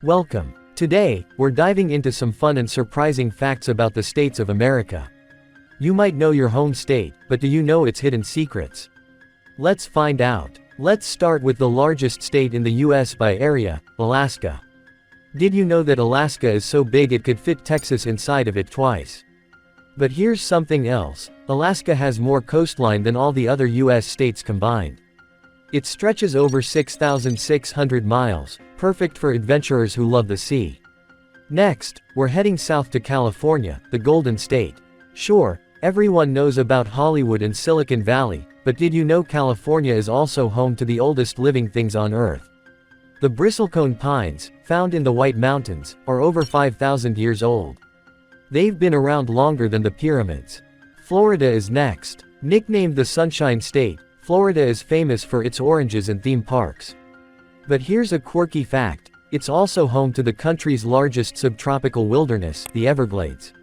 Welcome. Today, we're diving into some fun and surprising facts about the states of America. You might know your home state, but do you know its hidden secrets? Let's find out. Let's start with the largest state in the US by area, Alaska. Did you know that Alaska is so big it could fit Texas inside of it twice? But here's something else. Alaska has more coastline than all the other US states combined. It stretches over 6,600 miles, perfect for adventurers who love the sea. Next, we're heading south to California, the Golden State. Sure, everyone knows about Hollywood and Silicon Valley, but did you know California is also home to the oldest living things on Earth? The bristlecone pines, found in the White Mountains, are over 5,000 years old. They've been around longer than the pyramids. Florida is next. Nicknamed the Sunshine State, Florida is famous for its oranges and theme parks. But here's a quirky fact, it's also home to the country's largest subtropical wilderness, the Everglades.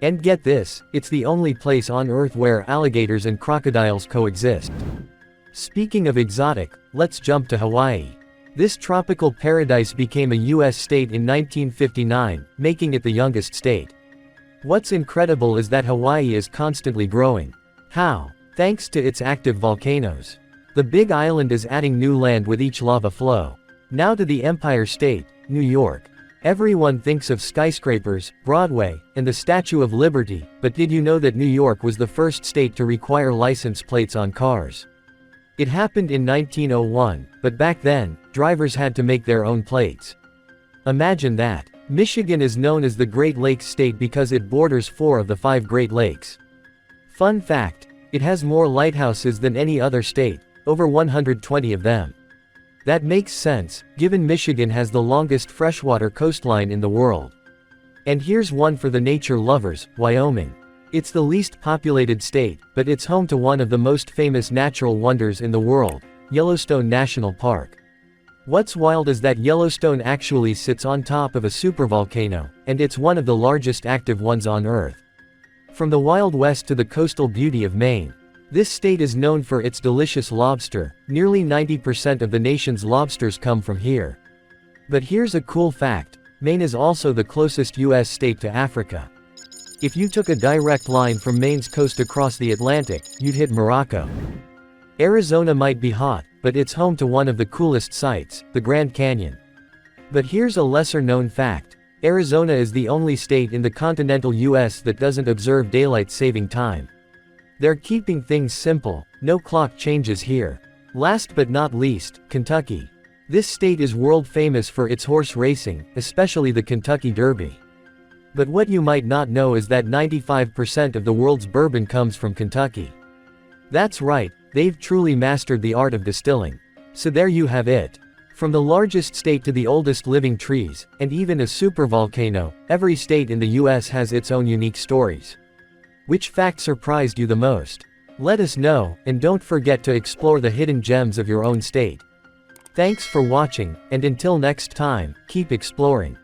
And get this, it's the only place on Earth where alligators and crocodiles coexist. Speaking of exotic, let's jump to Hawaii. This tropical paradise became a US state in 1959, making it the youngest state. What's incredible is that Hawaii is constantly growing. How? Thanks to its active volcanoes. The Big Island is adding new land with each lava flow. Now to the Empire State, New York. Everyone thinks of skyscrapers, Broadway, and the Statue of Liberty, but did you know that New York was the first state to require license plates on cars? It happened in 1901, but back then, drivers had to make their own plates. Imagine that. Michigan is known as the Great Lakes State because it borders 4 of the 5 Great Lakes. Fun fact, it has more lighthouses than any other state, over 120 of them. That makes sense, given Michigan has the longest freshwater coastline in the world. And here's one for the nature lovers, Wyoming. It's the least populated state, but it's home to one of the most famous natural wonders in the world, Yellowstone National Park. What's wild is that Yellowstone actually sits on top of a supervolcano, and it's one of the largest active ones on Earth. From the Wild West to the coastal beauty of Maine, this state is known for its delicious lobster. Nearly 90% of the nation's lobsters come from here. But here's a cool fact, Maine is also the closest US state to Africa. If you took a direct line from Maine's coast across the Atlantic, you'd hit Morocco. Arizona might be hot, but it's home to one of the coolest sights, the Grand Canyon. But here's a lesser-known fact, Arizona is the only state in the continental US that doesn't observe daylight saving time. They're keeping things simple, no clock changes here. Last but not least, Kentucky. This state is world famous for its horse racing, especially the Kentucky Derby. But what you might not know is that 95% of the world's bourbon comes from Kentucky. That's right, they've truly mastered the art of distilling. So there you have it. From the largest state to the oldest living trees, and even a supervolcano, every state in the US has its own unique stories. Which fact surprised you the most? Let us know, and don't forget to explore the hidden gems of your own state. Thanks for watching, and until next time, keep exploring.